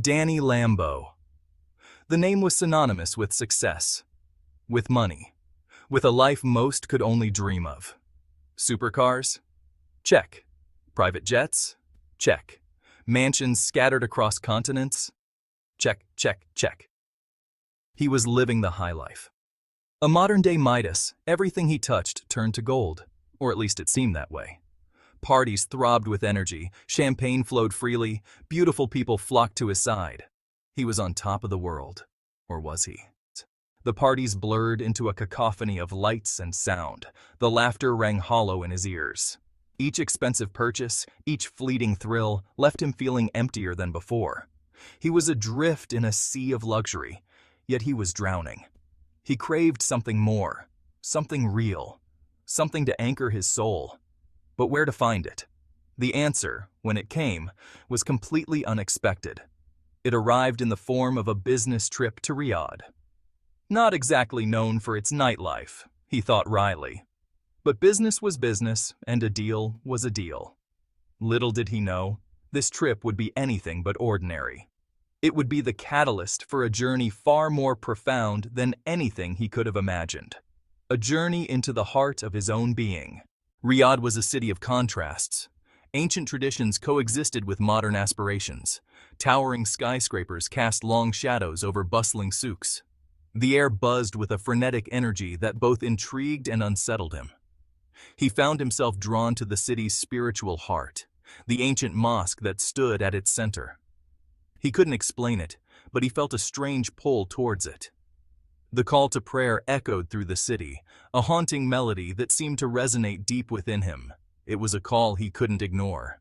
Danny Lambeau. The name was synonymous with success, with money, with a life most could only dream of. Supercars? Check. Private jets? Check. Mansions scattered across continents? Check, check, check. He was living the high life. A modern-day Midas, everything he touched turned to gold, or at least it seemed that way. Parties throbbed with energy, champagne flowed freely, beautiful people flocked to his side. He was on top of the world, or was he? The parties blurred into a cacophony of lights and sound. The laughter rang hollow in his ears. Each expensive purchase, each fleeting thrill, left him feeling emptier than before. He was adrift in a sea of luxury, yet he was drowning. He craved something more, something real, something to anchor his soul. But where to find it? The answer, when it came, was completely unexpected. It arrived in the form of a business trip to Riyadh. Not exactly known for its nightlife, he thought wryly. But business was business, and a deal was a deal. Little did he know, this trip would be anything but ordinary. It would be the catalyst for a journey far more profound than anything he could have imagined. A journey into the heart of his own being. Riyadh was a city of contrasts. Ancient traditions coexisted with modern aspirations. Towering skyscrapers cast long shadows over bustling souks. The air buzzed with a frenetic energy that both intrigued and unsettled him. He found himself drawn to the city's spiritual heart, the ancient mosque that stood at its center. He couldn't explain it, but he felt a strange pull towards it. The call to prayer echoed through the city, a haunting melody that seemed to resonate deep within him. It was a call he couldn't ignore.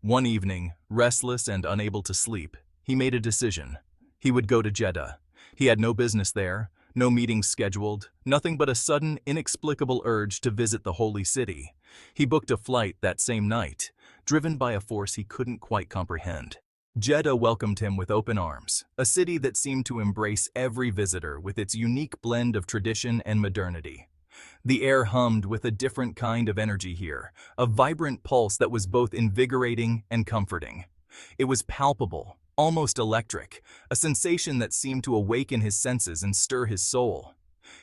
One evening, restless and unable to sleep, he made a decision. He would go to Jeddah. He had no business there, no meetings scheduled, nothing but a sudden, inexplicable urge to visit the holy city. He booked a flight that same night, driven by a force he couldn't quite comprehend. Jeddah welcomed him with open arms, a city that seemed to embrace every visitor with its unique blend of tradition and modernity. The air hummed with a different kind of energy here, a vibrant pulse that was both invigorating and comforting. It was palpable, almost electric, a sensation that seemed to awaken his senses and stir his soul.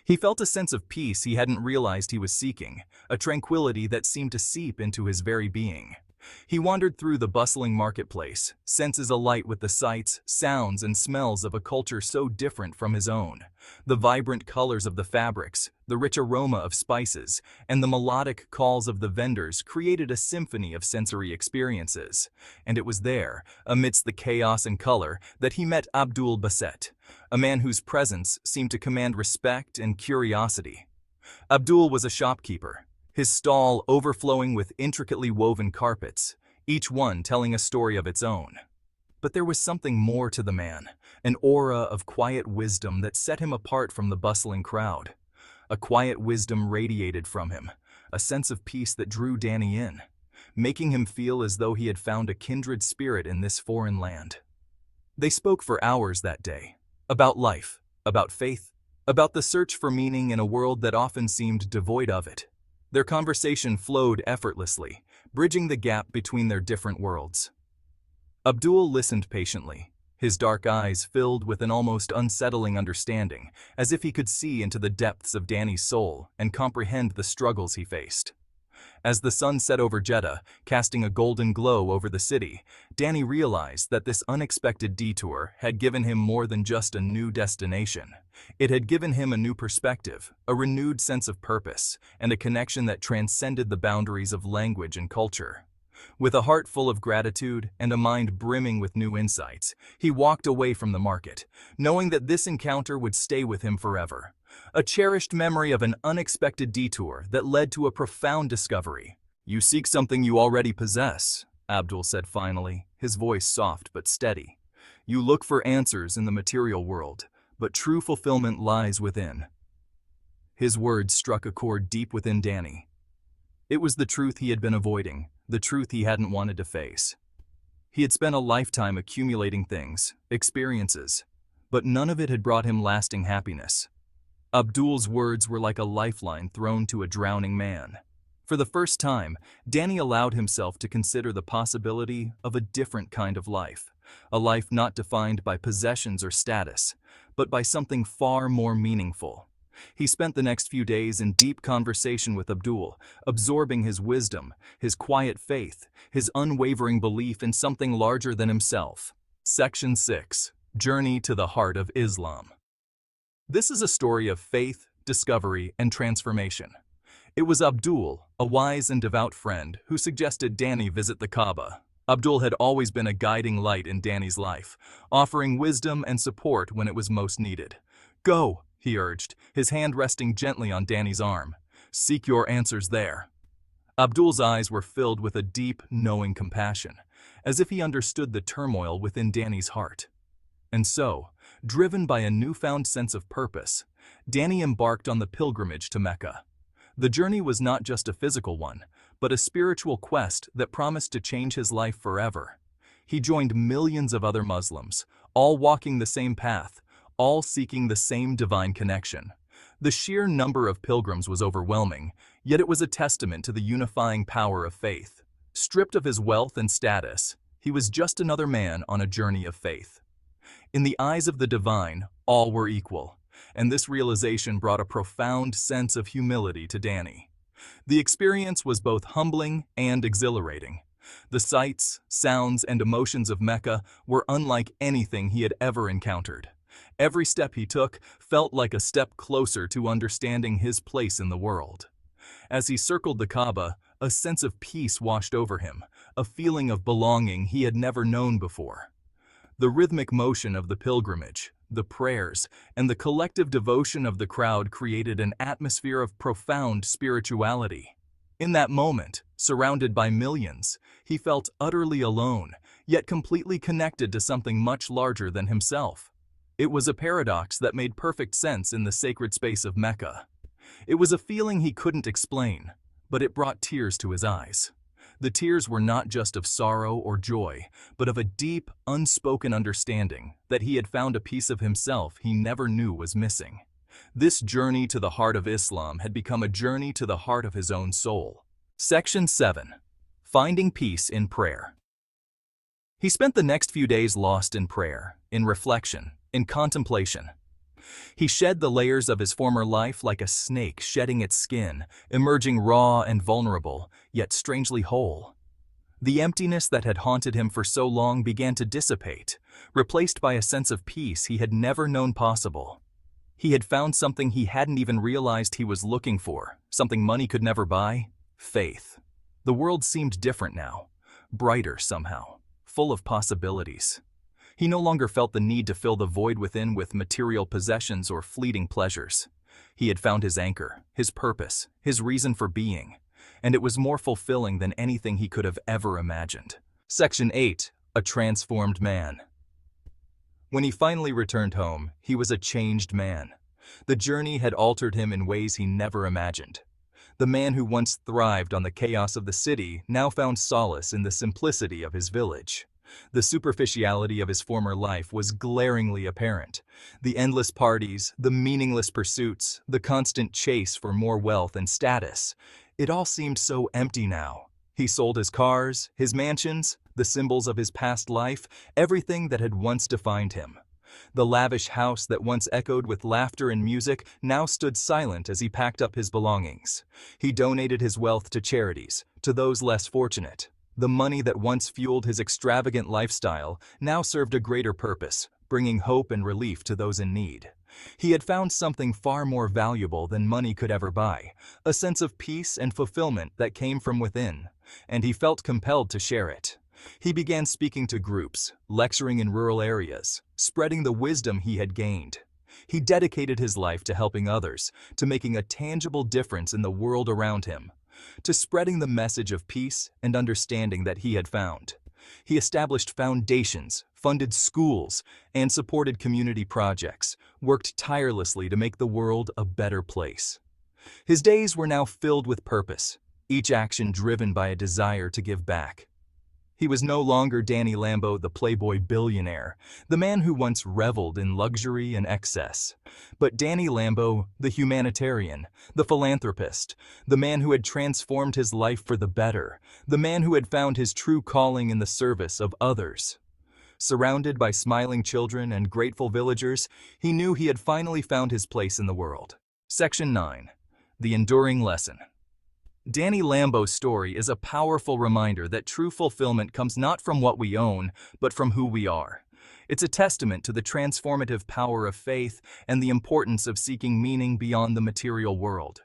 He felt a sense of peace he hadn't realized he was seeking, a tranquility that seemed to seep into his very being. He wandered through the bustling marketplace, senses alight with the sights, sounds, and smells of a culture so different from his own. The vibrant colors of the fabrics, the rich aroma of spices, and the melodic calls of the vendors created a symphony of sensory experiences. And it was there, amidst the chaos and color, that he met Abdul Baset, a man whose presence seemed to command respect and curiosity. Abdul was a shopkeeper, his stall overflowing with intricately woven carpets, each one telling a story of its own. But there was something more to the man, an aura of quiet wisdom that set him apart from the bustling crowd. A quiet wisdom radiated from him, a sense of peace that drew Danny in, making him feel as though he had found a kindred spirit in this foreign land. They spoke for hours that day, about life, about faith, about the search for meaning in a world that often seemed devoid of it. Their conversation flowed effortlessly, bridging the gap between their different worlds. Abdul listened patiently, his dark eyes filled with an almost unsettling understanding, as if he could see into the depths of Danny's soul and comprehend the struggles he faced. As the sun set over Jeddah, casting a golden glow over the city, Danny realized that this unexpected detour had given him more than just a new destination. It had given him a new perspective, a renewed sense of purpose, and a connection that transcended the boundaries of language and culture. With a heart full of gratitude and a mind brimming with new insights, he walked away from the market, knowing that this encounter would stay with him forever. A cherished memory of an unexpected detour that led to a profound discovery. "You seek something you already possess," Abdul said finally, his voice soft but steady. "You look for answers in the material world, but true fulfillment lies within." His words struck a chord deep within Danny. It was the truth he had been avoiding, the truth he hadn't wanted to face. He had spent a lifetime accumulating things, experiences, but none of it had brought him lasting happiness. Abdul's words were like a lifeline thrown to a drowning man. For the first time, Danny allowed himself to consider the possibility of a different kind of life, a life not defined by possessions or status, but by something far more meaningful. He spent the next few days in deep conversation with Abdul, absorbing his wisdom, his quiet faith, his unwavering belief in something larger than himself. Section 6. Journey to the Heart of Islam. This is a story of faith, discovery, and transformation. It was Abdul, a wise and devout friend, who suggested Danny visit the Kaaba. Abdul had always been a guiding light in Danny's life, offering wisdom and support when it was most needed. "Go," he urged, his hand resting gently on Danny's arm. "Seek your answers there." Abdul's eyes were filled with a deep, knowing compassion, as if he understood the turmoil within Danny's heart. And so, driven by a newfound sense of purpose, Danny embarked on the pilgrimage to Mecca. The journey was not just a physical one, but a spiritual quest that promised to change his life forever. He joined millions of other Muslims, all walking the same path, all seeking the same divine connection. The sheer number of pilgrims was overwhelming, yet it was a testament to the unifying power of faith. Stripped of his wealth and status, he was just another man on a journey of faith. In the eyes of the divine, all were equal, and this realization brought a profound sense of humility to Danny. The experience was both humbling and exhilarating. The sights, sounds, and emotions of Mecca were unlike anything he had ever encountered. Every step he took felt like a step closer to understanding his place in the world. As he circled the Kaaba, a sense of peace washed over him, a feeling of belonging he had never known before. The rhythmic motion of the pilgrimage, the prayers, and the collective devotion of the crowd created an atmosphere of profound spirituality. In that moment, surrounded by millions, he felt utterly alone, yet completely connected to something much larger than himself. It was a paradox that made perfect sense in the sacred space of Mecca. It was a feeling he couldn't explain, but it brought tears to his eyes. The tears were not just of sorrow or joy, but of a deep, unspoken understanding that he had found a piece of himself he never knew was missing. This journey to the heart of Islam had become a journey to the heart of his own soul. Section 7. Finding Peace in Prayer. He spent the next few days lost in prayer, in reflection, in contemplation. He shed the layers of his former life like a snake shedding its skin, emerging raw and vulnerable, yet strangely whole. The emptiness that had haunted him for so long began to dissipate, replaced by a sense of peace he had never known possible. He had found something he hadn't even realized he was looking for, something money could never buy: faith. The world seemed different now, brighter somehow, full of possibilities. He no longer felt the need to fill the void within with material possessions or fleeting pleasures. He had found his anchor, his purpose, his reason for being, and it was more fulfilling than anything he could have ever imagined. Section 8. A Transformed Man. When he finally returned home, he was a changed man. The journey had altered him in ways he never imagined. The man who once thrived on the chaos of the city now found solace in the simplicity of his village. The superficiality of his former life was glaringly apparent. The endless parties, the meaningless pursuits, the constant chase for more wealth and status. It all seemed so empty now. He sold his cars, his mansions, the symbols of his past life, everything that had once defined him. The lavish house that once echoed with laughter and music now stood silent as he packed up his belongings. He donated his wealth to charities, to those less fortunate. The money that once fueled his extravagant lifestyle now served a greater purpose, bringing hope and relief to those in need. He had found something far more valuable than money could ever buy, a sense of peace and fulfillment that came from within, and he felt compelled to share it. He began speaking to groups, lecturing in rural areas, spreading the wisdom he had gained. He dedicated his life to helping others, to making a tangible difference in the world around him, to spreading the message of peace and understanding that he had found. He established foundations, funded schools, and supported community projects, worked tirelessly to make the world a better place. His days were now filled with purpose, each action driven by a desire to give back. He was no longer Danny Lambo, the playboy billionaire, the man who once reveled in luxury and excess, but Danny Lambo, the humanitarian, the philanthropist, the man who had transformed his life for the better, the man who had found his true calling in the service of others. Surrounded by smiling children and grateful villagers, he knew he had finally found his place in the world. Section 9. The Enduring Lesson. Danny Lambo's story is a powerful reminder that true fulfillment comes not from what we own, but from who we are. It's a testament to the transformative power of faith and the importance of seeking meaning beyond the material world.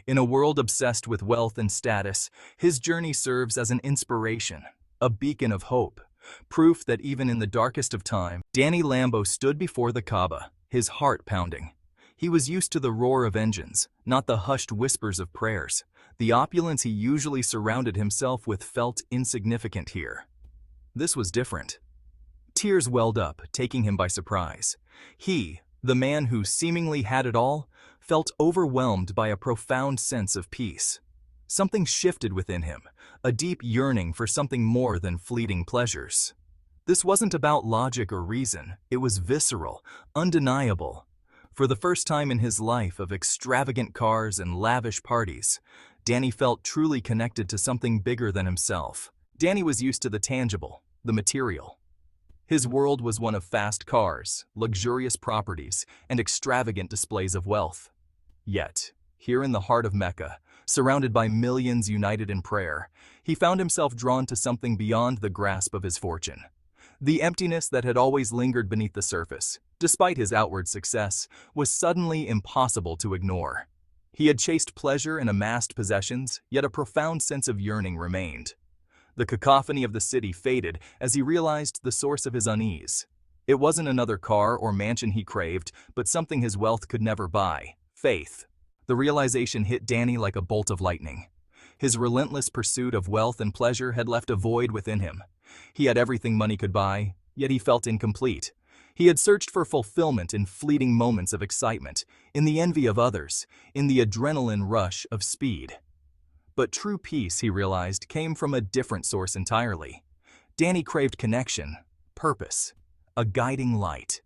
In a world obsessed with wealth and status, his journey serves as an inspiration, a beacon of hope, proof that even in the darkest of time, Danny Lambo stood before the Kaaba, his heart pounding. He was used to the roar of engines, not the hushed whispers of prayers. The opulence he usually surrounded himself with felt insignificant here. This was different. Tears welled up, taking him by surprise. He, the man who seemingly had it all, felt overwhelmed by a profound sense of peace. Something shifted within him, a deep yearning for something more than fleeting pleasures. This wasn't about logic or reason, it was visceral, undeniable. For the first time in his life of extravagant cars and lavish parties, Danny felt truly connected to something bigger than himself. Danny was used to the tangible, the material. His world was one of fast cars, luxurious properties, and extravagant displays of wealth. Yet, here in the heart of Mecca, surrounded by millions united in prayer, he found himself drawn to something beyond the grasp of his fortune. The emptiness that had always lingered beneath the surface, despite his outward success, was suddenly impossible to ignore. He had chased pleasure and amassed possessions, yet a profound sense of yearning remained. The cacophony of the city faded as he realized the source of his unease. It wasn't another car or mansion he craved, but something his wealth could never buy: faith. The realization hit Danny like a bolt of lightning. His relentless pursuit of wealth and pleasure had left a void within him. He had everything money could buy, yet he felt incomplete. He had searched for fulfillment in fleeting moments of excitement, in the envy of others, in the adrenaline rush of speed. But true peace, he realized, came from a different source entirely. Danny craved connection, purpose, a guiding light.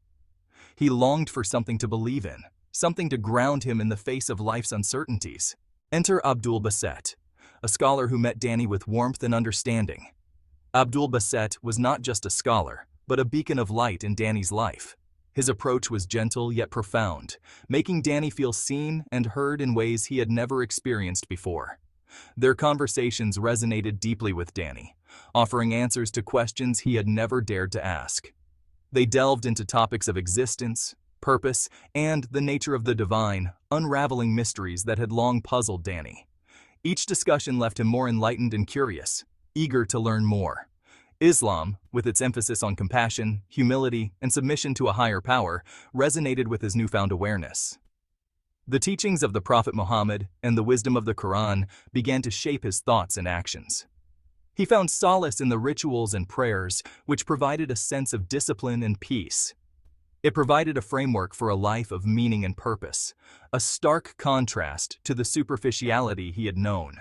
He longed for something to believe in, something to ground him in the face of life's uncertainties. Enter Abdul Baset, a scholar who met Danny with warmth and understanding. Abdul Baset was not just a scholar, but a beacon of light in Danny's life. His approach was gentle yet profound, making Danny feel seen and heard in ways he had never experienced before. Their conversations resonated deeply with Danny, offering answers to questions he had never dared to ask. They delved into topics of existence, purpose, and the nature of the divine, unraveling mysteries that had long puzzled Danny. Each discussion left him more enlightened and curious, eager to learn more. Islam, with its emphasis on compassion, humility, and submission to a higher power, resonated with his newfound awareness. The teachings of the Prophet Muhammad and the wisdom of the Quran began to shape his thoughts and actions. He found solace in the rituals and prayers, which provided a sense of discipline and peace. It provided a framework for a life of meaning and purpose, a stark contrast to the superficiality he had known.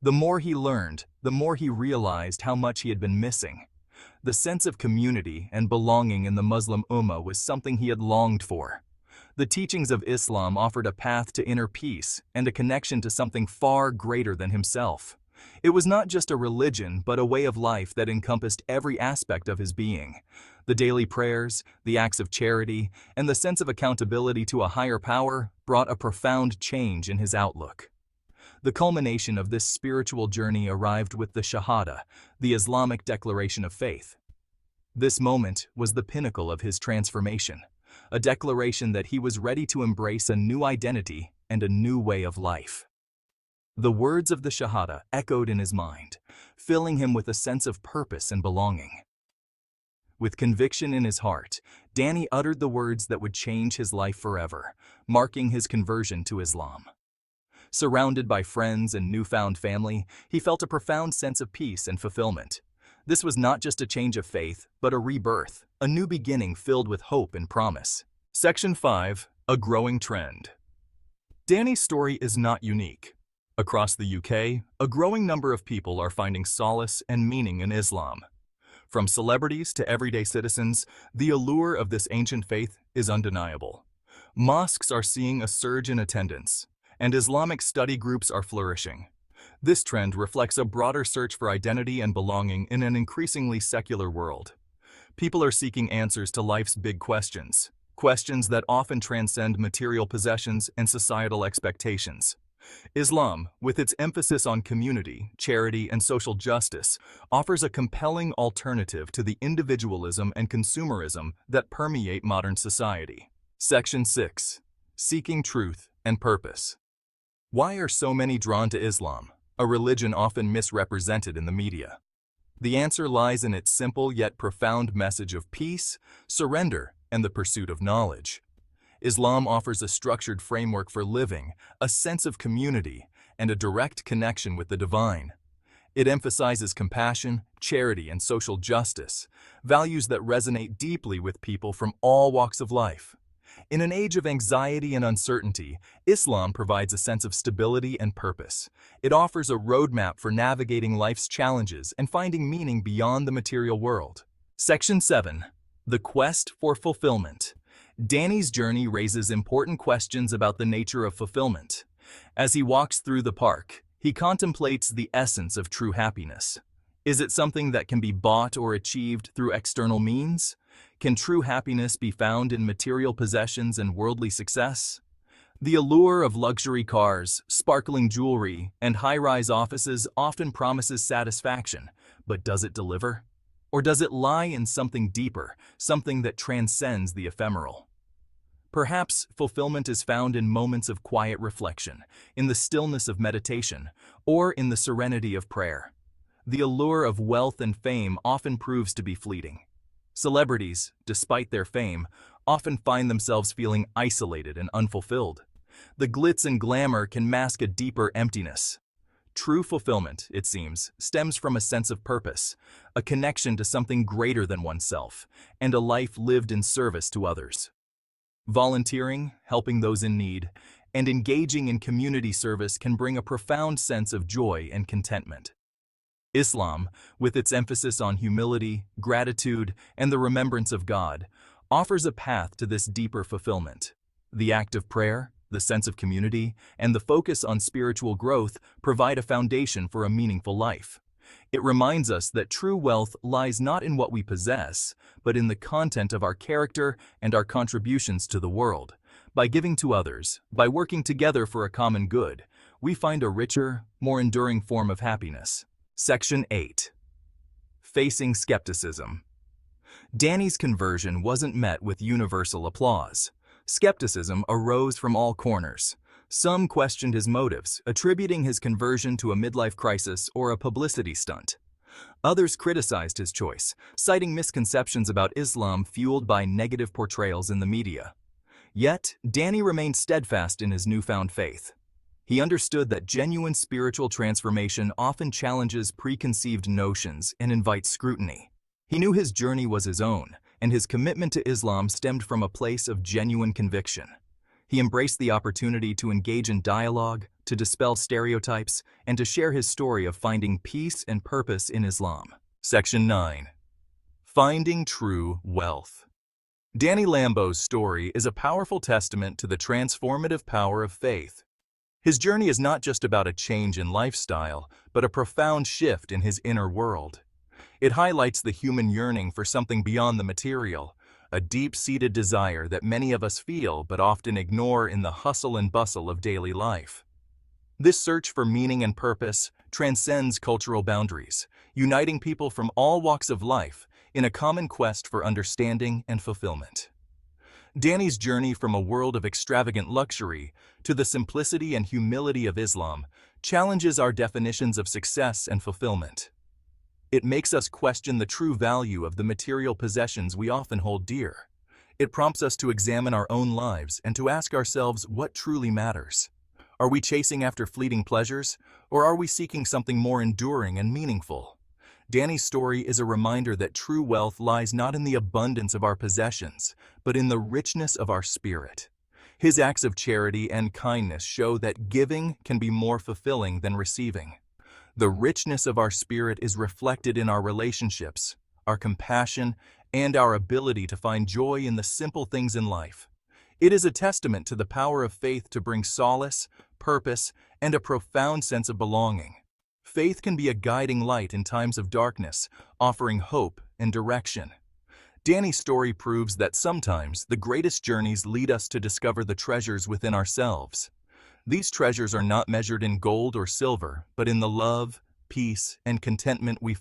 The more he learned, the more he realized how much he had been missing. The sense of community and belonging in the Muslim Ummah was something he had longed for. The teachings of Islam offered a path to inner peace and a connection to something far greater than himself. It was not just a religion, but a way of life that encompassed every aspect of his being. The daily prayers, the acts of charity, and the sense of accountability to a higher power brought a profound change in his outlook. The culmination of this spiritual journey arrived with the Shahada, the Islamic declaration of faith. This moment was the pinnacle of his transformation, a declaration that he was ready to embrace a new identity and a new way of life. The words of the Shahada echoed in his mind, filling him with a sense of purpose and belonging. With conviction in his heart, Danny uttered the words that would change his life forever, marking his conversion to Islam. Surrounded by friends and newfound family, he felt a profound sense of peace and fulfillment. This was not just a change of faith, but a rebirth, a new beginning filled with hope and promise. Section 5. A growing trend. Danny's story is not unique. Across the UK, a growing number of people are finding solace and meaning in Islam. From celebrities to everyday citizens, the allure of this ancient faith is undeniable. Mosques are seeing a surge in attendance, and Islamic study groups are flourishing. This trend reflects a broader search for identity and belonging in an increasingly secular world. People are seeking answers to life's big questions, questions that often transcend material possessions and societal expectations. Islam, with its emphasis on community, charity, and social justice, offers a compelling alternative to the individualism and consumerism that permeate modern society. Section 6. Seeking Truth and Purpose. Why are so many drawn to Islam, a religion often misrepresented in the media? The answer lies in its simple yet profound message of peace, surrender, and the pursuit of knowledge. Islam offers a structured framework for living, a sense of community, and a direct connection with the divine. It emphasizes compassion, charity, and social justice, values that resonate deeply with people from all walks of life. In an age of anxiety and uncertainty, Islam provides a sense of stability and purpose. It offers a roadmap for navigating life's challenges and finding meaning beyond the material world. Section 7. The Quest for Fulfillment. Danny's journey raises important questions about the nature of fulfillment. As he walks through the park, he contemplates the essence of true happiness. Is it something that can be bought or achieved through external means? Can true happiness be found in material possessions and worldly success? The allure of luxury cars, sparkling jewelry, and high-rise offices often promises satisfaction, but does it deliver? Or does it lie in something deeper, something that transcends the ephemeral? Perhaps fulfillment is found in moments of quiet reflection, in the stillness of meditation, or in the serenity of prayer. The allure of wealth and fame often proves to be fleeting. Celebrities, despite their fame, often find themselves feeling isolated and unfulfilled. The glitz and glamour can mask a deeper emptiness. True fulfillment, it seems, stems from a sense of purpose, a connection to something greater than oneself, and a life lived in service to others. Volunteering, helping those in need, and engaging in community service can bring a profound sense of joy and contentment. Islam, with its emphasis on humility, gratitude, and the remembrance of God, offers a path to this deeper fulfillment. The act of prayer, the sense of community, and the focus on spiritual growth provide a foundation for a meaningful life. It reminds us that true wealth lies not in what we possess, but in the content of our character and our contributions to the world. By giving to others, by working together for a common good, we find a richer, more enduring form of happiness. Section 8. Facing Skepticism. Danny's conversion wasn't met with universal applause. Skepticism arose from all corners. Some questioned his motives, attributing his conversion to a midlife crisis or a publicity stunt. Others criticized his choice, citing misconceptions about Islam fueled by negative portrayals in the media. Yet, Danny remained steadfast in his newfound faith. He understood that genuine spiritual transformation often challenges preconceived notions and invites scrutiny. He knew his journey was his own, and his commitment to Islam stemmed from a place of genuine conviction. He embraced the opportunity to engage in dialogue, to dispel stereotypes, and to share his story of finding peace and purpose in Islam. Section 9. Finding True Wealth. Danny Lambo's story is a powerful testament to the transformative power of faith. His journey is not just about a change in lifestyle, but a profound shift in his inner world. It highlights the human yearning for something beyond the material, a deep-seated desire that many of us feel but often ignore in the hustle and bustle of daily life. This search for meaning and purpose transcends cultural boundaries, uniting people from all walks of life in a common quest for understanding and fulfillment. Danny's journey from a world of extravagant luxury to the simplicity and humility of Islam challenges our definitions of success and fulfillment. It makes us question the true value of the material possessions we often hold dear. It prompts us to examine our own lives and to ask ourselves what truly matters. Are we chasing after fleeting pleasures, or are we seeking something more enduring and meaningful? Danny's story is a reminder that true wealth lies not in the abundance of our possessions, but in the richness of our spirit. His acts of charity and kindness show that giving can be more fulfilling than receiving. The richness of our spirit is reflected in our relationships, our compassion, and our ability to find joy in the simple things in life. It is a testament to the power of faith to bring solace, purpose, and a profound sense of belonging. Faith can be a guiding light in times of darkness, offering hope and direction. Danny's story proves that sometimes the greatest journeys lead us to discover the treasures within ourselves. These treasures are not measured in gold or silver, but in the love, peace, and contentment we